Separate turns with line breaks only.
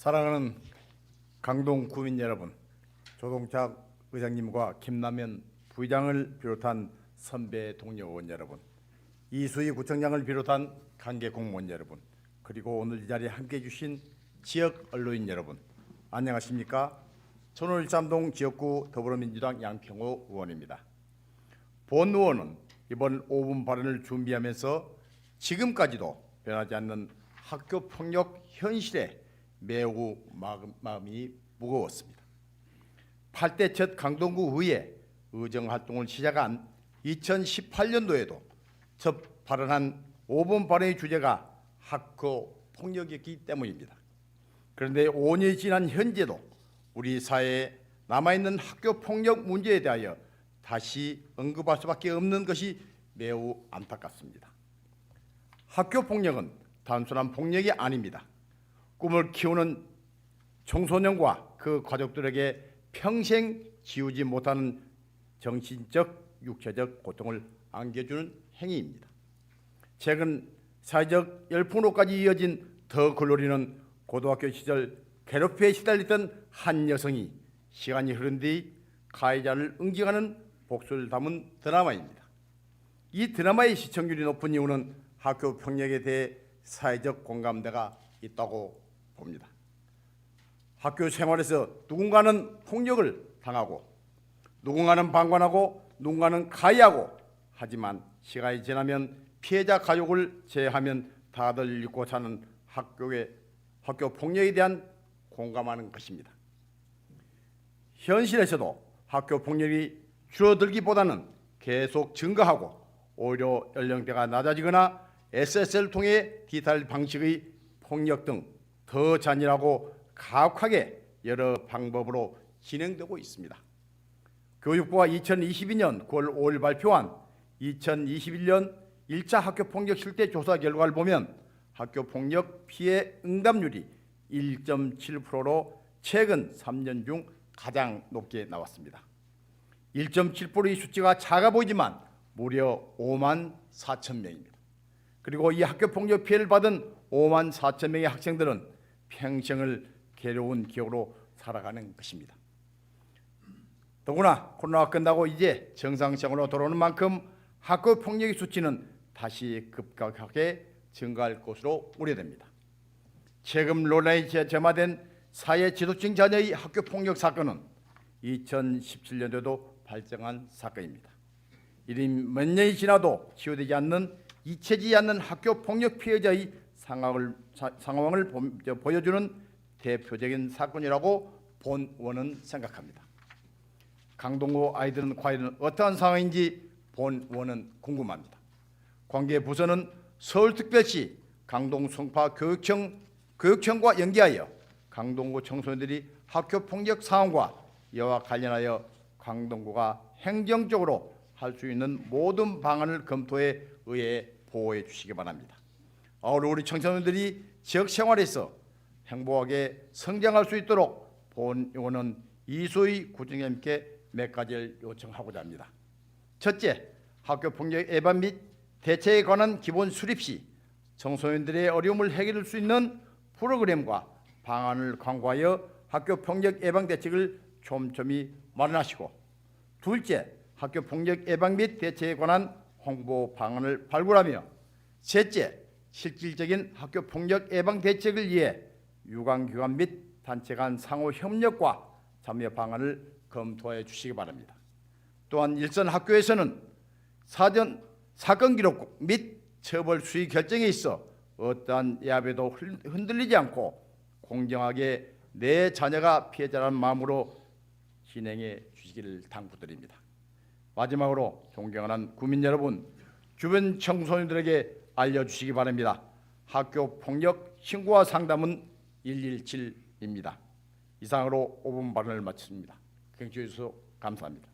사랑하는 강동 구민 여러분, 조동착 의장님과 김남현 부의장을 비롯한 선배 동료 의원 여러분, 이수희 구청장을 비롯한 관계 공무원 여러분, 그리고 오늘 이 자리에 함께해 주신 지역 언론인 여러분, 안녕하십니까? 저는 일삼동 지역구 더불어민주당 양평호 의원입니다. 본 의원은 이번 5분 발언을 준비하면서 지금까지도 변하지 않는 학교폭력 현실에 매우 마음이 무거웠습니다. 8대 첫 강동구 의회 의정활동을 시작한 2018년도에도 첫 발언한 5분 발언의 주제가 학교폭력이었기 때문입니다. 그런데 5년이 지난 현재도 우리 사회에 남아있는 학교폭력 문제에 대하여 다시 언급할 수밖에 없는 것이 매우 안타깝습니다. 학교폭력은 단순한 폭력이 아닙니다. 꿈을 키우는 청소년과 그 가족들에게 평생 지우지 못하는 정신적, 육체적 고통을 안겨주는 행위입니다. 최근 사회적 열풍으로까지 이어진 더 글로리는 고등학교 시절 괴롭힘에 시달렸던 한 여성이 시간이 흐른 뒤 가해자를 응징하는 복수를 담은 드라마입니다. 이 드라마의 시청률이 높은 이유는 학교 폭력에 대해 사회적 공감대가 있다고 봅니다. 학교 생활에서 누군가는 폭력을 당하고 누군가는 방관하고 누군가는 가해하고, 하지만 시간이 지나면 피해자 가족을 제외하면 다들 잊고 사는 학교 폭력에 대한 공감하는 것입니다. 현실에서도 학교 폭력이 줄어들기보다는 계속 증가하고 오히려 연령대가 낮아지거나 SSL을 통해 디지털 방식의 폭력 등 더 잔인하고 가혹하게 여러 방법으로 진행되고 있습니다. 교육부가 2022년 9월 5일 발표한 2021년 1차 학교폭력 실태 조사 결과를 보면 학교폭력 피해 응답률이 1.7%로 최근 3년 중 가장 높게 나왔습니다. 1.7%의 수치가 작아 보이지만 무려 5만 4천 명입니다. 그리고 이 학교폭력 피해를 받은 5만 4천 명의 학생들은 평생을 괴로운 기억으로 살아가는 것입니다. 더구나 코로나가 끝나고 이제 정상생활로 돌아오는 만큼 학교폭력의 수치는 다시 급격하게 증가할 것으로 우려됩니다. 최근 논란이 점화된 사회 지도층 자녀의 학교폭력 사건은 2017년도에도 발생한 사건입니다. 이리 몇 년이 지나도 치유되지 않는 잊혀지지 않는 학교폭력 피해자의 상황을 보여주는 대표적인 사건이라고 본 의원은 생각합니다. 강동구 아이들은 과연 어떠한 상황인지 본 의원은 궁금합니다. 관계 부서는 서울특별시 강동 송파 교육청과 연계하여 강동구 청소년들이 학교폭력 상황과 이와 관련하여 강동구가 행정적으로 할 수 있는 모든 방안을 검토해 의회에 보고해 주시기 바랍니다. 아울러 우리 청소년들이 지역 생활에서 행복하게 성장할 수 있도록 본 의원은 이수희 구청장님께 몇 가지를 요청하고자 합니다. 첫째, 학교폭력 예방 및 대책에 관한 기본 수립 시 청소년들의 어려움을 해결할 수 있는 프로그램과 방안을 강구하여 학교폭력 예방 대책을 촘촘히 마련하시고, 둘째, 학교폭력 예방 및 대책에 관한 홍보 방안을 발굴하며, 셋째, 실질적인 학교폭력 예방 대책을 위해 유관기관 및 단체 간 상호 협력과 참여 방안을 검토해 주시기 바랍니다. 또한 일선 학교에서는 사건 기록 및 처벌 수위 결정에 있어 어떠한 야배도 흔들리지 않고 공정하게 내 자녀가 피해자라는 마음으로 진행해 주시기를 당부드립니다. 마지막으로 존경하는 구민 여러분, 주변 청소년들에게 알려주시기 바랍니다. 학교폭력 신고와 상담은 117입니다. 이상으로 5분 발언을 마칩니다. 경청해 주셔서 감사합니다.